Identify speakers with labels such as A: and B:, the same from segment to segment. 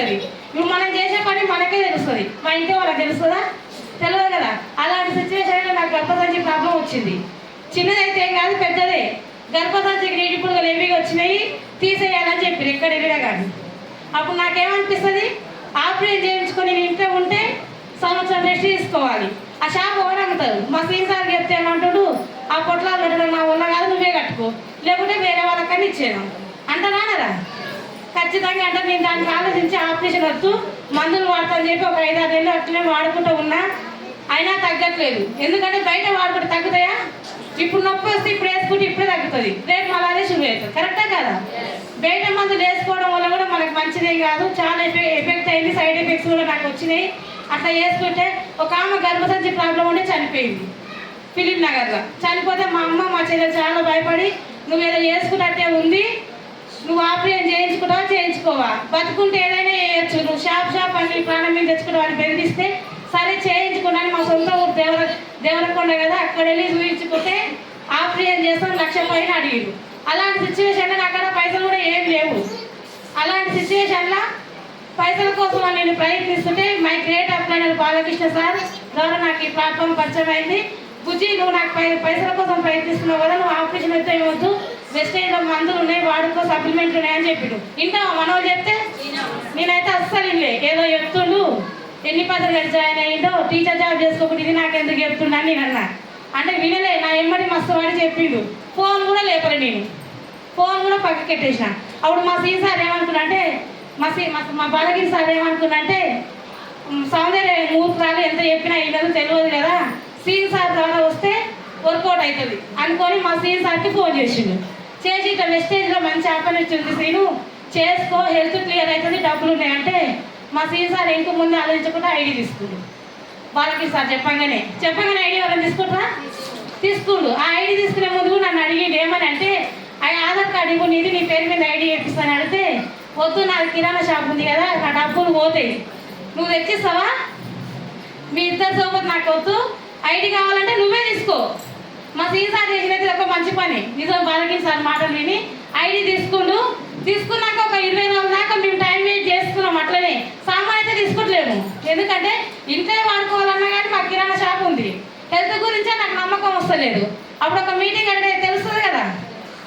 A: అవుతుంది. ఇప్పుడు మనం చేసే పని మనకే తెలుస్తుంది, మా ఇంటి వాళ్ళకి తెలుస్తుందా? తెలియదు కదా. అలాంటి సిచ్యువేషన్లో నాకు గర్భసంచి ప్రాబ్లం వచ్చింది. చిన్నదైతే ఏం కాదు, పెద్దదే. గర్భసంచికి నీటిపుడుగలు హెవీగా వచ్చినాయి, తీసేయాలని చెప్పారు ఎక్కడ వెళ్ళినా కానీ. అప్పుడు నాకేమనిపిస్తుంది, ఆపరేషన్ చేయించుకొని నేను ఇంట్లో ఉంటే సంవత్సరం రెస్ట్ తీసుకోవాలి. ఆ షాప్ ఒకటి అమ్ముతారు. మా సీన్ సార్ చెప్తే ఏమంటాడు, ఆ పొట్లాలు పెట్టడం నా వల్ల కాదు, నువ్వే కట్టుకో, లేకుంటే వేరే వాళ్ళకని ఇచ్చాను అంటారా అనరా? ఖచ్చితంగా అంటే నేను దానికి ఆలోచించి ఆపరేషన్ వద్దు, మందులు వాడతాను చెప్పి ఒక 5-6 నెలలు అట్లనే వాడుకుంటూ ఉన్నా, అయినా తగ్గట్లేదు. ఎందుకంటే బయట వాడుకుంటే తగ్గుతాయా? ఇప్పుడు నొప్పి వస్తే ఇప్పుడు వేసుకుంటే ఇప్పుడే తగ్గుతుంది, రేపు మళ్ళీ అదే శుభ్రం అవుతుంది. కరెక్టా కదా? బయట మందులు వేసుకోవడం వల్ల కూడా మనకు మంచిదేం కాదు, చాలా ఎఫెక్ట్ అయింది, సైడ్ ఎఫెక్ట్స్ కూడా నాకు వచ్చినాయి. అట్లా చేసుకుంటే ఒక ఆమె గర్భసంచి ప్రాబ్లం ఉంటే చనిపోయింది ఫిలిం నగర్లో. చనిపోతే మా అమ్మ మా చెల్లెలు చాలా భయపడి, నువ్వు ఏదో చేసుకున్నట్టే ఉంది, నువ్వు ఆపరేషన్ చేయించుకోవా, బతుకుంటే ఏదైనా చేయొచ్చు, నువ్వు షాప్ అన్ని ప్రాణం మీద తెచ్చుకుంటే వాడిని బెదిరిస్తే సరే చేయించుకున్నాను. మా సొంత ఊరు దేవరకొండ కదా, అక్కడ వెళ్ళి చూపించుకుంటే ఆపరేషన్ చేస్తాం 1 లక్ష పైన అడిగారు. అలాంటి సిచ్యువేషన్లో నాకు అక్కడ పైసలు కూడా ఏం లేవు. అలాంటి సిచ్యువేషన్లో పైసల కోసం నేను ప్రయత్నిస్తుంటే మై గ్రేట్ అప్లైనర్ బాలకృష్ణ సార్ ద్వారా నాకు ఈ ప్లాట్ఫామ్ పరిచయం అయింది. బుజ్జి, నువ్వు నాకు పైసల కోసం ప్రయత్నిస్తున్నావు కదా, నువ్వు ఆపరేషన్ అయితే ఏమొద్దు, వెస్టేజ్లో మందులు ఉన్నాయి, వాడుకో, సప్లిమెంట్లు ఉన్నాయని చెప్పిండు. ఇంకా మనోళ్ళు చెప్తే నేనైతే అస్సలు ఇల్లే, ఏదో చెప్తుండు, ఎన్ని పదవులు జాయిన్ అయ్యిందో, టీచర్ జాబ్ చేసుకోకుండా ఇది నాకు ఎందుకు చెప్తుండ అని నేను అన్నా. అంటే వినలే, నా ఎమ్మడి మస్తు వాడి చెప్పిండు. ఫోన్ కూడా లేపలే, నేను ఫోన్ కూడా పక్కకి పెట్టేసిన. అప్పుడు మా సీ సార్ ఏమనుకున్నా అంటే, మా బాలగిరి సార్ ఏమనుకున్నా అంటే, సౌందర్య మూర్ఖాలు ఎంత చెప్పినా ఇవ్వదు, తెలియదు కదా, సీన్ సార్ ద్వారా వస్తే వర్కౌట్ అవుతుంది అనుకొని మా సీన్ సార్కి ఫోన్ చేసిండు. చేసి ఇట్లా వెస్టేజ్లో మంచి ఆపర్చునిటీ ఉంది సీను, చేసుకో, హెల్త్ క్లియర్ అవుతుంది, డబ్బులు ఉన్నాయంటే మా సీన్ సార్ ఇంక ముందు ఆలోచించకుండా ఐడి తీసుకుండు. బాలగిరి సార్ చెప్పగానే ఐడి వాళ్ళని తీసుకుండు. ఆ ఐడి తీసుకునే ముందు నన్ను అడిగిండు ఏమని అంటే, ఆధార్ కార్డు ఇవ్వు, నీది నీ పేరు మీద ఐడి చేపిస్తాను అడిగితే, వద్దు, నాది కిరాణా షాప్ ఉంది కదా, ఆ డబ్బులు పోతాయి, నువ్వు తెచ్చిస్తావా, మీ ఇద్దరు సోపతి నాకు వద్దు, ఐడి కావాలంటే నువ్వే తీసుకో. మా సీసార్ చేసినది ఒక మంచి పని, నిజం. బాలగిరి సార్ మాటలు విని ఐడి తీసుకున్నాక ఒక 20 రోజుల దాకా మేము టైం వెయిట్ చేసుకున్నాం. అట్లనే సామాన్ అయితే తీసుకోవట్లేము, ఎందుకంటే ఇంట్లో వాడుకోవాలన్నా కానీ మా కిరాణా షాప్ ఉంది. హెల్త్ గురించే నాకు నమ్మకం వస్తలేదు. అప్పుడు ఒక మీటింగ్ అంటే తెలుస్తుంది కదా,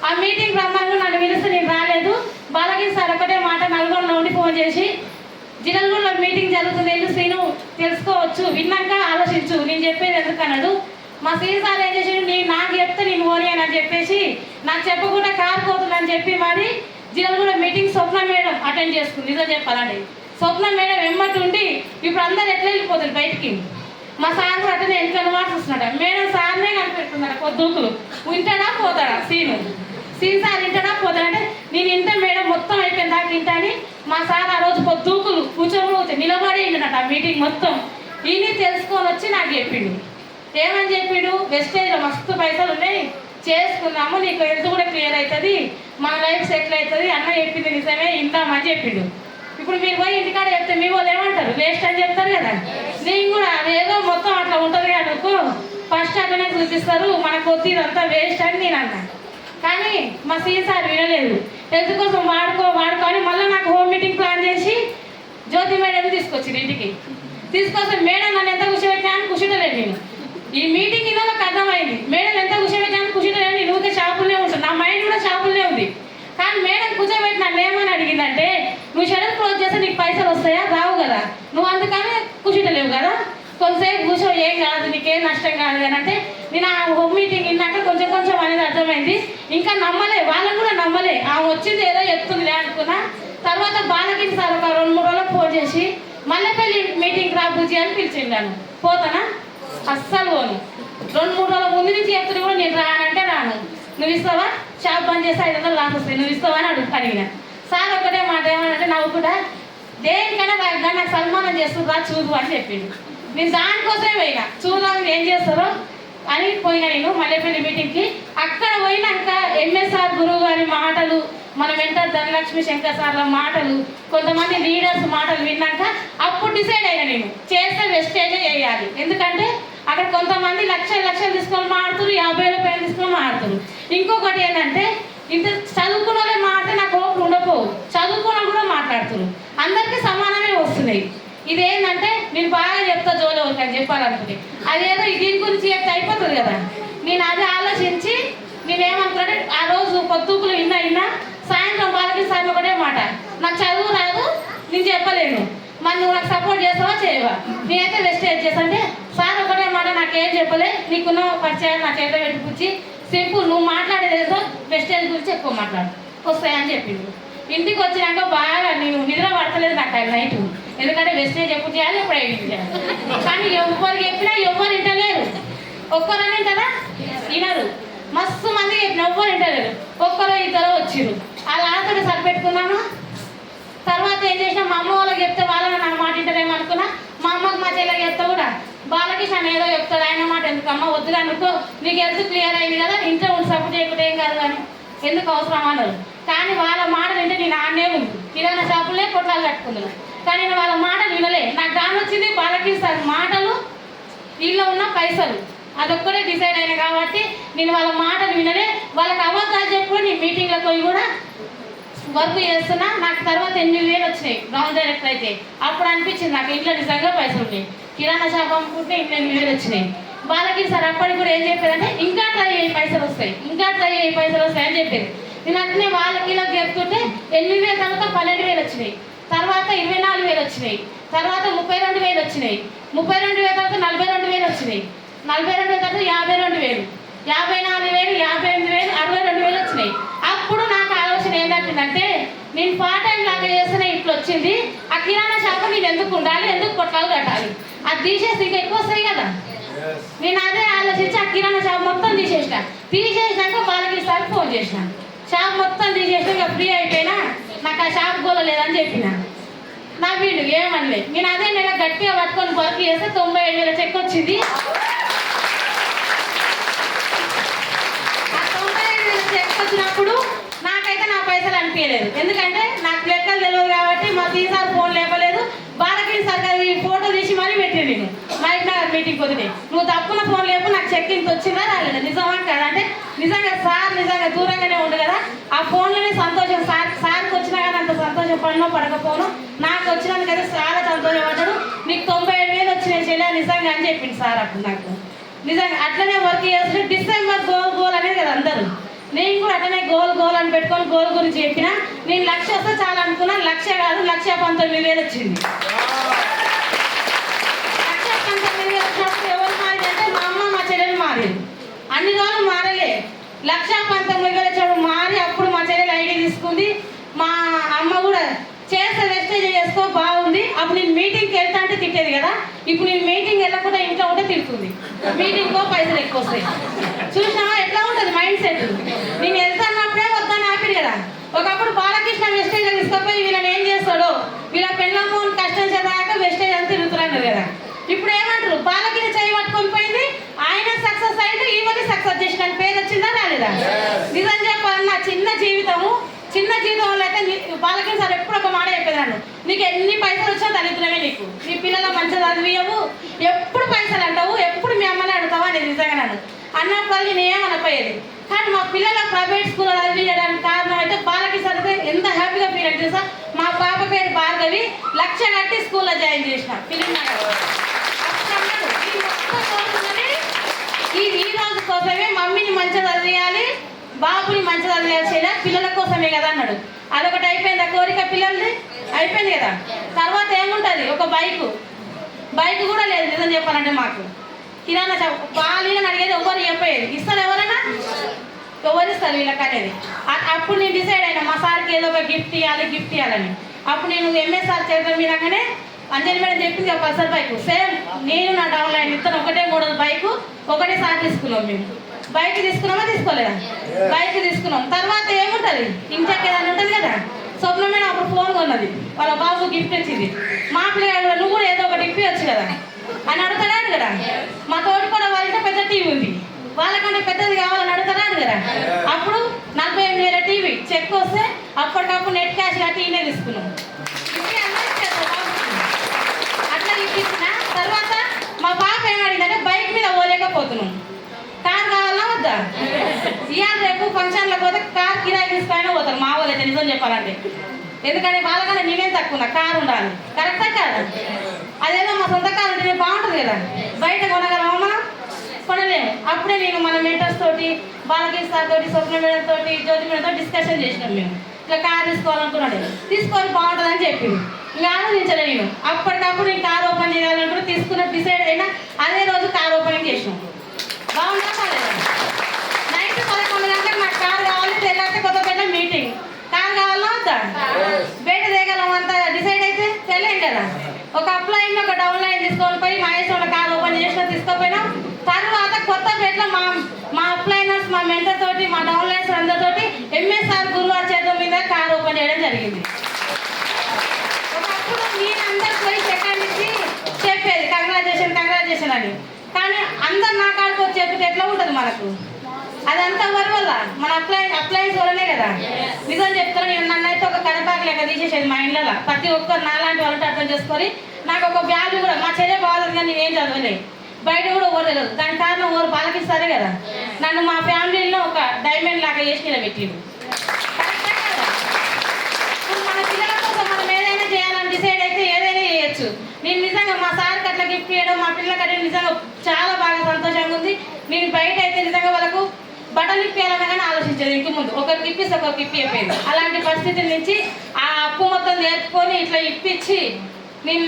A: ఆ మీటింగ్ రమ్మని నన్ను పిలిస్తే నేను రాలేదు. బాలగిరి సార్ ఒకటే మాట నల్గొండలో ఉండి ఫోన్ చేసి, జినల్గూడలో మీటింగ్ జరుగుతుంది, వెళ్ళు శ్రీను, తెలుసుకోవచ్చు, విన్నాక ఆలోచించు, నేను చెప్పేది ఎందుకన్నాడు. మా సీ సార్ ఏం చేసి, నాకు చెప్తే నేను ఓని అని చెప్పేసి నాకు చెప్పకుండా కారు పోతుందని చెప్పి మరి జినల్గూడ మీటింగ్ స్వప్న మేడం అటెండ్ చేసుకుంది. నిజం చెప్పాలండి, స్వప్న మేడం వెమ్మటి ఉండి ఇప్పుడు అందరు ఎట్లా వెళ్ళిపోతుంది బయటికి. మా సార్ కూడా అట్లనే వెనకాల మాట్లాడుతున్నాడు. మేడం సార్నే కనిపెడుతున్నాడు పొద్దుకులు, వింటాడా పోతాడా సీన్ సార్ వింటాడా పోతాడంటే, నేను ఇంట మేడం మొత్తం అయిపోయింది దాకా ఇంట అని మా సార్ ఆ రోజు పొద్దుకులు కూర్చొని నిలబడి ఇంటనట ఆ మీటింగ్ మొత్తం. ఈయన తెలుసుకొని వచ్చి నాకు చెప్పిండు. ఏమని చెప్పిండు, వెస్టేజ్లో మస్తు పైసలు ఉన్నాయి, చేసుకుందాము, నీకు హెల్త్ కూడా క్లియర్ అవుతుంది, మన లైఫ్ సెటిల్ అవుతుంది, అన్న చెప్పింది నిజమే, ఇందామని చెప్పిండు. ఇప్పుడు మీరు పోయి ఇంటికాడ చెప్తే మీ వాళ్ళు ఏమంటారు, వేస్ట్ అని చెప్తారు కదా. నేను కూడా అదేదో మొత్తం అట్లా ఉంటుంది అనుకో, ఫస్ట్ అట్లనే చూపిస్తారు, మనకు కొద్ది ఇదంతా వేస్ట్ అని నేను అన్నా. కానీ మా సీన్ సార్ వినలేదు. హెల్త్ కోసం వాడుకొని మళ్ళీ నాకు హోమ్ మీటింగ్ ప్లాన్ చేసి జ్యోతి మేడం తీసుకొచ్చింది ఇంటికి. తీసుకొస్తే మేడం నన్ను ఎంత కూర్చోబెట్టాను కూర్చుంటలేదు. నేను ఈ మీటింగ్ ఇన్నోళ్ళకి అర్థమైంది, మేడం ఎంత కూర్చోబెట్టాను కూర్చుంటలేదు, నేను ఊరికే షాపులనే ఉంటాను, నా మైండ్ కూడా షాపులనే ఉంది. కానీ మేడం కూర్చోబెట్టి నన్ను ఏమని అడిగిందంటే, నువ్వు షెడ్యూల్ క్లోజ్ చేస్తే నీకు పైసలు వస్తాయా, రావు కదా, నువ్వు అందుకని కూర్చుంటలేవు కదా, కొంతసేపు కూర్చో, ఏం కాదు, నీకేం నష్టం కాదు అని అంటే, నేను ఆ హోమ్ మీటింగ్ విన్నాక కొంచెం అనేది అర్థమైంది. ఇంకా నమ్మలే, వాళ్ళని కూడా నమ్మలే, ఆమె వచ్చింది ఏదో చెప్తుందిలే అనుకున్నా. తర్వాత బాలగిరి సార్ ఒక 2-3 రోజులకు ఫోన్ చేసి, మల్లెపల్లి మీటింగ్ రా బుజ్జి అని పిలిచిండాను. పోతానా, అస్సలు పోను. 2-3 రోజుల ముందు నుంచి చెప్తుంది కూడా, నేను రానంటే రాను. నువ్వు ఇస్తావా, షాప్ బంద్ చేసి 500 లాస్ వస్తాయి, నువ్వు ఇస్తావా అని అడిగిన. సార్ ఒకటే మాట ఏమనంటే, నవ్వుకుంటా, దేనికైనా నాకు సన్మానం చేస్తుందా చూడు అని చెప్పిండు. నేను దానికోసమే పోయినా, చూడాలని ఏం చేస్తారో అని పోయినా నేను మల్లెపల్లి మీటింగ్కి. అక్కడ పోయినాక ఎంఎస్ఆర్ గురువు గారి మాటలు, మన వెంటర్ ధనలక్ష్మి శంకర్ సార్ల మాటలు, కొంతమంది లీడర్స్ మాటలు విన్నాక అప్పుడు డిసైడ్ అయినా, నేను చేస్తే వెస్టేజే చేయాలి. ఎందుకంటే అక్కడ కొంతమంది లక్షలు తీసుకొని మాడుతున్నారు, 50,000 రూపాయలు తీసుకొని మాడుతున్నారు. ఇంకొకటి ఏంటంటే, ఇంత చదువుకున్న వాళ్ళే మాడితే నాకు ఓపిక ఉండకపోవు, చదువుకున్న కూడా మాట్లాడుతున్నారు. అందరికీ వస్తున్నాయి. ఇదేంటంటే నేను బాగా చెప్తా జోలి వరకు అని చెప్పాలనుకుంటే అదేదో దీని గురించి చెప్తే అయిపోతుంది కదా. నేను అది ఆలోచించి నేనేమనుకున్నాంటే ఆ రోజు పొద్దుకులు విన్నా సాయంత్రం వాళ్ళకి సార్ ఒకటే మాట, నాకు చదువు రాదు నేను చెప్పలేను, మరి నువ్వు నాకు సపోర్ట్ చేస్తావా చేయవా? నేనైతే వెస్టేజ్ చేస్తానంటే సార్ ఒకటే మాట, నాకేం చెప్పలే, నీకున్న పరిచయాలు నా చేత పెట్టుకొచ్చి సింపుల్ నువ్వు మాట్లాడేదేదో వెస్టేజ్ గురించి ఎక్కువ మాట్లాడు వస్తాయని చెప్పిండు. ఇంటికి వచ్చినాక బాగా నేను నిద్ర పడతలేదు నాకు నైట్, ఎందుకంటే వెస్టేజ్ ఎప్పుడు చేయాలి ఎప్పుడు ఎడిట్ చేయాలి. కానీ ఎవరు చెప్పినా ఎవరు వింటలేరు. ఒక్కరని వింటారా? వినరు. మస్తు మందికి చెప్పిన ఎవ్వరు వింటలేరు. ఒక్కరో ఇద్దరు వచ్చిర్రు, అలా ఆటోటి సరిపెట్టుకున్నాను. తర్వాత ఏం చేసినా మా అమ్మ వాళ్ళకి చెప్తే వాళ్ళని నా మాట వింటారేమో అనుకున్నా. మా అమ్మకి మా చెల్లెకి చెప్తా కూడా బాలకృష్ణ ఏదో చెప్తాడు, ఆయన మాట ఎందుకు అమ్మ వద్దుగా అనుకో, నీకు ఎందుకు క్లియర్ అయింది కదా, ఇంట్లో ఉండి సపోర్ట్ చేయకుండా ఏం కాదు కానీ ఎందుకు అవసరం అన్నారు. కానీ వాళ్ళ మాటలు వింటే నేను ఆడనే ఉంది, కిరాణా షాపులే కొట్లాలు కట్టుకున్నాను. కానీ నేను వాళ్ళ మాటలు వినలే. నాకు దాని వచ్చింది బాలకృష్ణ మాటలు, వీళ్ళలో ఉన్న పైసలు, అదొక్కడే డిసైడ్ అయినా కాబట్టి నేను వాళ్ళ మాటలు వినలే. వాళ్ళకి అబద్ధాలు చెప్పుకొని నేను మీటింగ్లకు పోయి కూడా వర్క్ చేస్తున్నా. నాకు తర్వాత 8,000 వచ్చినాయి గ్రౌండ్ డైరెక్టర్ అయితే. అప్పుడు అనిపించింది నాకు ఇంట్లో నిజంగా పైసలు ఉన్నాయి, కిరాణా షాప్ అమ్ముకుంటే ఇంట్లో 8,000 వచ్చినాయి. బాలకృష్ణ సార్ అప్పటికి కూడా ఏం చెప్పారంటే ఇంకా ట్రై అయ్యి పైసలు వస్తాయి, ఇంకా ట్రై అయ్యి పైసలు వస్తాయి అని చెప్పేది. నేను అట్లనే వాళ్ళకి ఇలా చెప్తుంటే 8,000 తర్వాత 12,000 వచ్చినాయి, తర్వాత 24,000 వచ్చినాయి, తర్వాత 32,000 వచ్చినాయి, 32,000 తర్వాత 42,000 వచ్చినాయి, 42,000 తర్వాత 52,000, 54,000, 58,000, 62,000 వచ్చినాయి. అప్పుడు నాకు ఆలోచన ఏంటంటే నేను పార్ట్ టైం లాగా చేస్తున్న ఇట్లా వచ్చింది, ఆ కిరాణా షాప్ నేను ఎందుకు ఉండాలి, ఎందుకు కొట్లాలు కట్టాలి, అది తీసేసి ఇంకా ఎక్కువ వస్తాయి కదా. నేను అదే ఆలోచించి ఆ కిరాణా షాప్ మొత్తం తీసేసినాక వాళ్ళకి సార్ ఫోన్ చేసిన, షాప్ మొత్తం తీసేసి ఇక ఫ్రీ అయిపోయినా, నాకు ఆ షాప్ గోల లేదని చెప్పిన. నా వీళ్ళు ఏమనలే. నేను అదే నెల గట్టిగా పట్టుకొని వర్క్ చేస్తే 97,000 చెక్ వచ్చింది. ఆ 97,000 చెక్ వచ్చినప్పుడు నాకైతే నా పైసలు అనిపించలేదు, ఎందుకంటే నాకు లెక్కలు తెలియదు కాబట్టి. మా తీసారి ఫోన్ లేపలేదు. బాలకృష్ణ సార్ గారి ఫోటో తీసి మరీ పెట్టిన నేను నైట్ నగర్ మీటింగ్ కొద్దినే, నువ్వు తప్పున ఫోన్ లేపు, నాకు చెక్ ఇంత వచ్చిందా రాలేదా, నిజమా కదా అంటే నిజంగా సార్ నిజంగా దూరంగానే ఉండు కదా. ఆ ఫోన్లోనే సంతోషం, సార్కి వచ్చినా కానీ అంత సంతోషం పడినో పడకపోను, నాకు వచ్చినందుకైతే చాలా సంతోషపడ్డాడు. నీకు 97,000 వచ్చినాయి చెల్లె నిజంగా అని చెప్పింది సార్ అప్పుడు నాకు. నిజంగా అట్లనే వర్క్ చేస్తే డిసెంబర్ గోల్ అనేది కదా అందరూ, నేను కూడా అట్లనే గోల్ అని పెట్టుకొని గోల్ గురించి చెప్పిన. నేను 1,00,000 వస్తే చాలా అనుకున్నా, 1,00,000 కాదు 1,19,000 వచ్చింది. 1,19,000 వచ్చినప్పుడు ఎవరు మారింది అంటే మా అమ్మ మా చెల్లెలు మారింది. అన్ని రోజులు మారలే, 1,19,000 వచ్చినప్పుడు మారి అప్పుడు మా చెల్లెలు ఐడి తీసుకుంది. మా అమ్మ కూడా చేస్తే వెస్టేజ్ చేసుకో బాగుంది. అప్పుడు నేను మీటింగ్కి వెళ్తా అంటే తిట్టేది కదా, ఇప్పుడు నేను మీటింగ్ వెళ్ళకుండా ఇంట్లో ఉంటే తిడుతుంది. మీటింగ్కో పైసలు ఎక్కువ వస్తాయి. చూసినావా ఎట్లా ఉంటుంది మైండ్ సెట్. నేను వెళ్తానప్పుడే వద్దని ఆపిడు కదా. ఒకప్పుడు బాలకృష్ణ వెస్టేజ్ తీసుకపోయి వీళ్ళని ఏం చేస్తాడో, వీళ్ళ పెళ్ళము కష్టం చేదాక వెస్టేజ్ అని తిరుగుతున్నారు కదా. ఇప్పుడు ఏమంటారు, బాలకృష్ణ చేయి పట్టుకొని పోయింది, ఆయన సక్సెస్ అయితే ఈవెన్ సక్సెస్ చేసిన పేరు వచ్చిందా రాలేదా? నిజం చెప్పాలన్నా చిన్న జీవితంలో అయితే బాలకృష్ణ సార్ ఎప్పుడు ఒక మాట చెప్పేదాన్ని, నీకు ఎన్ని పైసలు వచ్చినా దరిద్రమే, నీకు నీ పిల్లల మంచిగా చదివియవు, ఎప్పుడు పైసలు అంటావు, ఎప్పుడు మీ అమ్మని అడుగుతావా అనేది నిజంగా నన్ను అన్నప్పుడు నేను ఏమనపోయేది. కానీ మా పిల్లల ప్రైవేట్ స్కూల్లో చదివించడానికి కారణం అయితే బాలకృష్ణ అయితే ఎంత హ్యాపీగా ఫీల్ అంటే సార్. మా పాప పేరు భార్గవి, 1,00,000 కట్టి స్కూల్లో జాయిన్ చేసిన ఈ రోజు కోసమే మమ్మీని మంచిగా చదివేయాలి, బాబుని మంచిగా చదివేయాల్సిన పిల్లల కోసమే కదా అన్నాడు. అదొకటి అయిపోయింది, ఆ కోరిక పిల్లలది అయిపోయింది కదా. తర్వాత ఏముంటుంది, ఒక బైక్ కూడా లేదు నిజం చెప్పాలంటే. మాకు కిరాణా షాప్ వాళ్ళని అడిగేది ఎవరు చెప్పేది, ఇస్తారు ఎవరైనా ఎవరు ఇస్తారు వీళ్ళకి అనేది. అప్పుడు నేను డిసైడ్ అయినా మా సార్కి ఏదో ఒక గిఫ్ట్ ఇవ్వాలని. అప్పుడు నేను ఎంఎస్ఆర్ చేద్దాం మీరంగానే అంజలి మేడం చెప్పింది ఒక పల్సర్ బైక్ సేమ్ నేను నా డౌన్ లైన్ ఇస్తాను, ఒకటే మోడల్ బైక్ ఒకటేసారి తీసుకున్నాం. మేము బైక్ తీసుకున్నామా తీసుకోలేదా? బైక్ తీసుకున్నాం. తర్వాత ఏముంటుంది ఇంటికి ఏదైనా ఉంటుంది కదా. స్వప్న మేడం అప్పుడు ఫోన్ కొన్నది, వాళ్ళ బాబు గిఫ్ట్ ఇచ్చింది. మా పిల్లలు నువ్వు కూడా ఏదో ఒకటి ఇప్పించచ్చు కదా అని అడుగుతాడు కదా. మా తోటి కూడా వాళ్ళతో పెద్ద టీవీ ఉంది, వాళ్ళకంటే పెద్దది కావాలని అడుగుతాడు కదా. అప్పుడు 48,000 టీవీ చెక్ వస్తే అప్పటికప్పుడు నెట్ క్యాష్ కట్టి ఈయనే తీసుకున్నాం. అట్లా ఇప్పించిన తర్వాత మా పాప ఏమడిగిందంటే బైక్ మీద పోలేకపోతున్నాం, కార్ కావాలా వద్దా? ఇవాళ రేపు ఫంక్షన్లకు పోతే కార్ కిరాయి తీసుకుని పోతారు మా వాళ్ళు అయితే నిజం చెప్పాలంటే. ఎందుకంటే వాళ్ళకన్నా నేనేం తక్కువ కారు ఉండాలి, కరెక్టా కాదా? అదేదో మా సొంత కారు ఉంటే బాగుంటుంది కదా. బయట కొనగలమా మనం? కొనలేము. అప్పుడే నేను మన మెంటర్స్ తోటి, బాలకృష్ణ సార్ తోటి, స్వప్న మేడం తోటి, జ్యోతి మేడంతో డిస్కషన్ చేసినాం. మేము ఇట్లా కారు తీసుకోవాలనుకున్నాడు, తీసుకొని బాగుంటుందని చెప్పింది. ఇంకా ఆలోచించలే నేను. అప్పటికప్పుడు నేను కారు ఓపెన్ చేయాలనుకుంటే తీసుకున్న డిసైడ్ అయినా అదే రోజు కారు ఓపెనింగ్ చేసినాం. బాగుందా కాలేదా? నైట్ 11 గంటలకు నాకు కారు కావాలి, తెల్లారితే కొత్తపేట మీటింగ్. కారు కావాలా వద్దా? బయట దిగలం అంతా డిసైడ్ అయితే తెలియదు కదా. ఒక అప్లైన్ ఒక డౌన్ లైన్ తీసుకొని పోయి మహేష్ వాళ్ళ కారు ఓపెన్ చేసిన తీసుకుపోయినాం. తర్వాత కొత్తపేటలో మా అప్లైనర్స్, మా మెంటర్ తోటి, మా డౌన్ లైన్స్ అందరితోటి ఎంఎస్ఆర్ గురువారి చేతుల మీద కారు ఓపెన్ చేయడం జరిగింది. ఒకప్పుడు నేను అందరు పోయి సెకండ్ ఇచ్చి చెప్పేది కంగ్రాచులేషన్ అని. కానీ అందరు నా కాడికి వచ్చి చెప్పితే ఎట్లా ఉంటుంది మనకు? అదంతా వరి వల్ల మన అప్లయన్స్ వల్లనే కదా. నిజం చెప్తాను, నేను నన్నైతే ఒక కడపాకు లెక్క తీసేసేది మా ఇంట్లో. ప్రతి ఒక్కరు నాలాంటి వాళ్ళతో అర్థం చేసుకొని నాకు ఒక బ్యాగ్ కూడా మా చెల్లె బాగుంది, కానీ నేనేం చదవలేదు, బయట కూడా ఎవరు తెలియదు. దానికి కారణం ఎవరు? బాలకిస్తారే కదా. నన్ను మా ఫ్యామిలీలో ఒక డైమండ్ లాగా చేసి నిలబెట్టిండు. ఇప్పుడు మన పిల్లల కోసం మనం ఏదైనా చేయాలని డిసైడ్ అయితే ఏదైనా చేయొచ్చు. నేను నిజంగా మా సార్కి అట్లా గిఫ్ట్ చేయడం, మా పిల్లలకి అంటే నిజంగా చాలా బాగా సంతోషంగా ఉంది. నేను బయట అయితే నిజంగా వాళ్ళకు బట్టలు ఇప్పియాలన్నా కానీ ఆలోచించేది. ఇంక ముందు ఒకరికి ఇప్పిస్తే ఒకరికి ఇప్పి చెప్పేది. అలాంటి పరిస్థితుల నుంచి ఆ అప్పు మొత్తం నేర్చుకొని ఇట్లా ఇప్పించి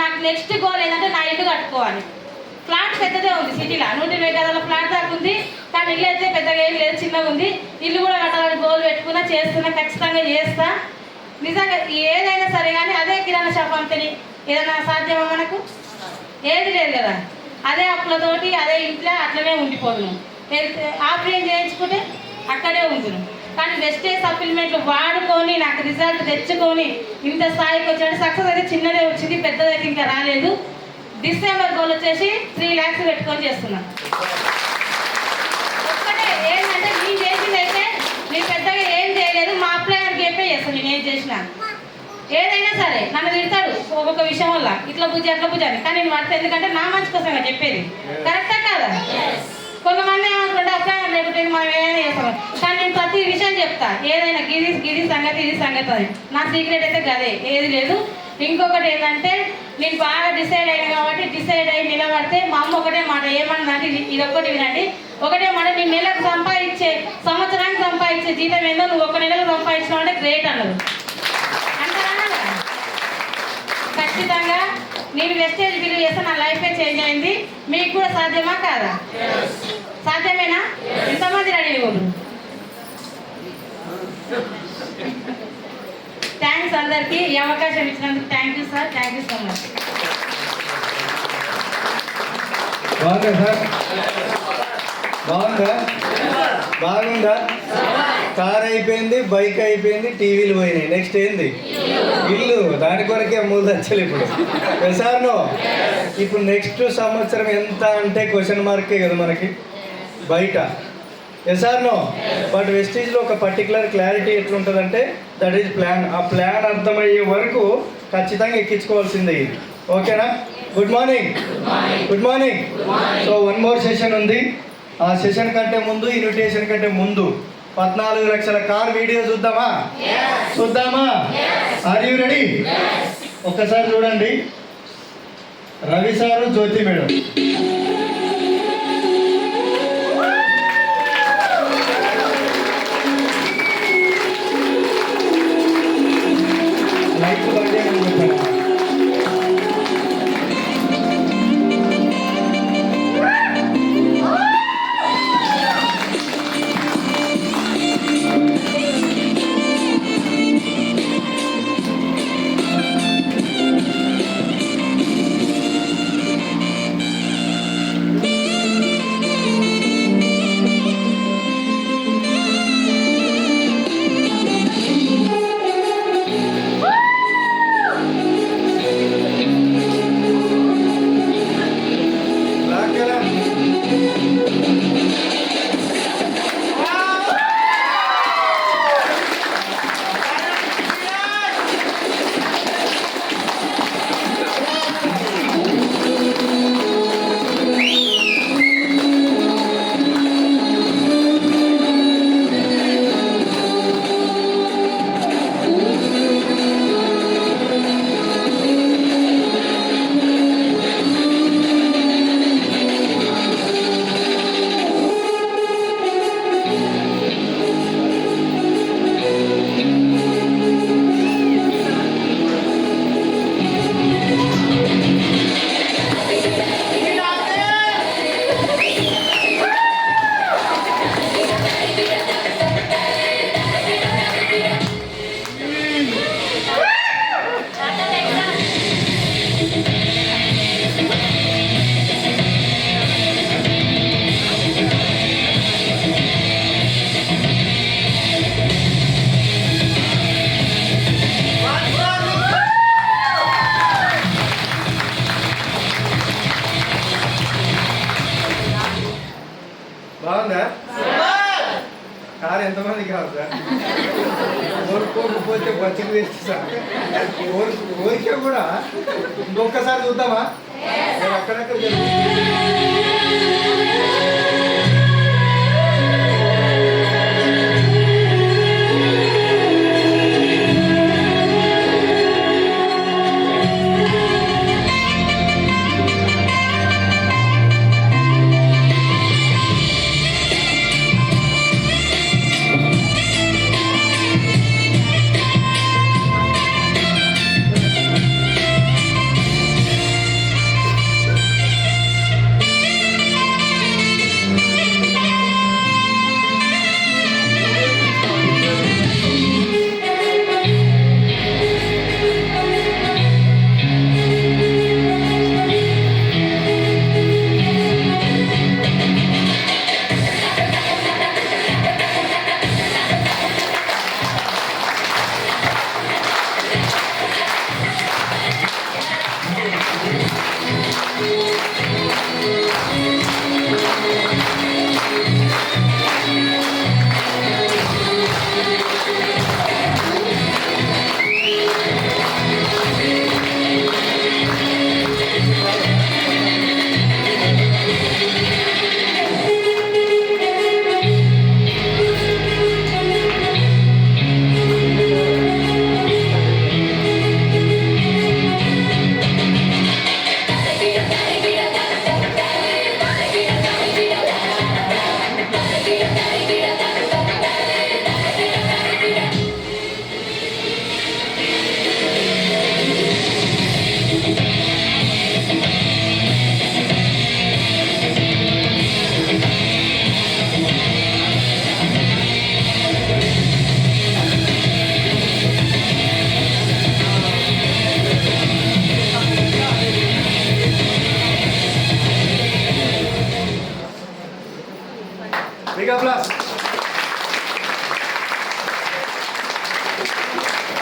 A: నాకు నెక్స్ట్ గోల్ ఏంటంటే నా ఇల్లు కట్టుకోవాలి. ఫ్లాట్ పెద్దదే ఉంది సిటీలో, 120 గదాల ఫ్లాట్ దాకా ఉంది. కానీ ఇల్లు అయితే పెద్దగా ఏం లేదు, చిన్నగా ఉంది. ఇల్లు కూడా కట్టాలని గోల్ పెట్టుకున్నా, చేస్తున్నా, ఖచ్చితంగా చేస్తా. నిజంగా ఏదైనా సరే కానీ అదే కిరాణా షాప్ అంతని ఏదైనా సాధ్యమా మనకు? ఏది లేదు కదా. అదే అప్పులతోటి అదే ఇంట్లో అట్లనే ఉండిపోతున్నాం. ఆపరేషన్ చేయించుకుంటే అక్కడే ఉంటున్నాం. కానీ వెస్టేజ్ సప్లిమెంట్లు వాడుకొని నాకు రిజల్ట్ తెచ్చుకొని ఇంత స్థాయికి వచ్చాడు. సక్సెస్ అయితే చిన్నదే వచ్చింది, పెద్దదైతే ఇంకా రాలేదు. డిసెంబర్ గోల్ వచ్చేసి 3 lakhs పెట్టుకొని చేస్తున్నాను. ఒక్కటే ఏంటంటే నేను చేసింది అయితే నేను పెద్దగా ఏం చేయలేదు. మా అప్లైనర్కి చెప్పే చేస్తాను నేను ఏం చేసినా. ఏదైనా సరే నన్ను తిడతాడు ఒక్కొక్క విషయం వల్ల, ఇట్లా పూజ అట్లా పూజ అని. కానీ నేను వాడితే ఎందుకంటే నా మంచి కోసంగా చెప్పేది, కరెక్టా కాదా? కొంతమంది ఏమంటుంటే అప్లైనర్ లేకుంటే మనం ఏదైనా చేస్తాం. కానీ నేను ప్రతి విషయం చెప్తా, ఏదైనా గిరి సంగతి ఇది సంగతి అని. నా సీక్రెట్ అయితే గదే, ఏది లేదు. ఇంకొకటి ఏంటంటే నేను బాగా డిసైడ్ అయినా కాబట్టి డిసైడ్ అయ్యి నిలబడితే మా అమ్మ ఒకటే మాట ఏమన్నది, ఇది ఒక్కటి వినండి. ఒకటే మాట, నేను నెలకు సంపాదించే, సంవత్సరానికి సంపాదించే జీతం ఏందో నువ్వు 1 నెలకు సంపాదించినావు అంటే గ్రేట్ అన్నది. అంటారా? ఖచ్చితంగా నేను వెస్టేజ్ బిలీవ్ చేస్తే నా లైఫే చేంజ్ అయింది. మీకు కూడా సాధ్యమా కాదా? సాధ్యమేనా? ఎంతమంది రెడీ ఇవ్వరు? థ్యాంక్స్ అందరికీ. ఈ అవకాశం ఇచ్చినందుకు thank you sir. Thank you so much.
B: బాగుందా సార్? బాగుందా? కార్ అయిపోయింది, బైక్ అయిపోయింది, టీవీలు పోయినాయి. నెక్స్ట్ ఏంది? ఇల్లు. దాని కొరకే 3 లక్షలు ఇప్పుడు. ఎసార్నో? ఇప్పుడు నెక్స్ట్ సంవత్సరం ఎంత అంటే క్వశ్చన్ మార్కే కదా మనకి బయట. ఎసార్నో? బట్ వెస్టీజ్లో ఒక పర్టికులర్ క్లారిటీ ఎట్లుంటుందంటే దట్ ఈజ్ ప్లాన్. ఆ ప్లాన్ అర్థమయ్యే వరకు ఖచ్చితంగా ఎక్కించుకోవాల్సిందే ఇది. ఓకేనా? Good morning. Good morning. So 1 more session ఉంది. ఆ సెషన్ కంటే ముందు, ఇన్విటేషన్ కంటే ముందు 14 లక్షల కార్ వీడియో చూద్దామా? Are you ready? ఒక్కసారి చూడండి. రవి సారు, జ్యోతి మేడం. లైట్ బంద్ చేయమని చెప్పాను. పోతే బతికి వేస్తా కోరిక కూడా ఇంకొకసారి చూద్దామా అక్కడక్కడ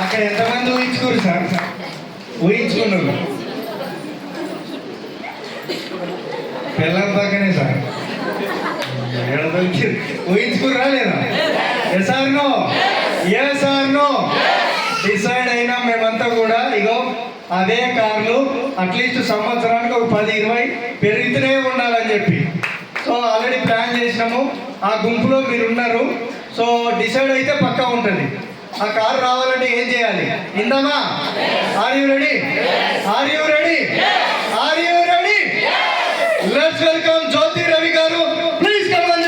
B: అక్కడ ఎంతమంది ఊహించుకోరు సార్ ఊహించుకున్నారు పిల్లల పక్కనే సార్ ఊహించుకురా లేదా ఎస్ ఆర్ నో డిసైడ్ అయినా మేమంతా కూడా ఇగో అదే కార్లు అట్లీస్ట్ సంవత్సరానికి ఒక 10-20 పెరుగుతూనే ఉండాలని చెప్పి సో ఆల్రెడీ ప్లాన్ చేసినాము ఆ గుంపులో మీరు ఉన్నారు సో డిసైడ్ అయితే పక్కా ఉంటుంది ఆ కారు రావాలంటే ఏం చేయాలి ఇందామా are you ready let's welcome Jyothi Ravi గారు ప్లీజ్ కమ్ ఆన్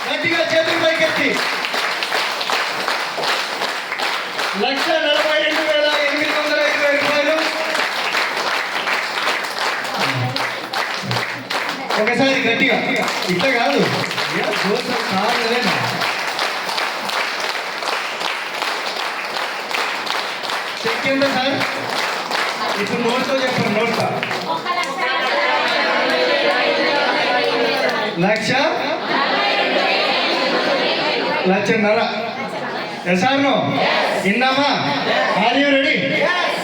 B: గట్టిగా చేతులు పైకెత్తి 1,42,820 రూపాయలు ఒకసారి గట్టిగా ఇట్లా కాదు చెక్ ఎంత సార్ ఇప్పుడు నోట్తో చెప్పండి నోట్తో 1,00,000 ఎస్ ఆర్ నో ఇందామా are you ready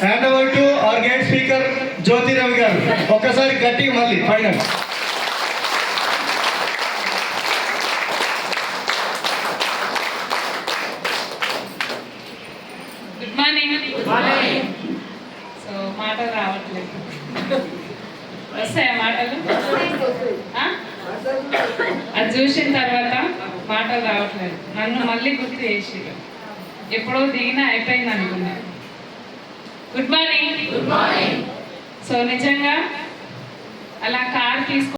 B: hand over to our great speaker Jyothi Ravi గారు ఒక్కసారి గట్టిగా మళ్ళీ ఫైనల్
A: గుడ్ మార్నింగ్ సో మాటలు రావట్లేదు వస్తాయా మాటలు అది చూసిన తర్వాత మాటలు రావట్లేదు నన్ను మళ్ళీ గుర్తు చేసి ఎప్పుడో దిగినా అయిపోయింది అనుకున్నా గుడ్ మార్నింగ్ సో నిజంగా అలా కార్ తీసుకు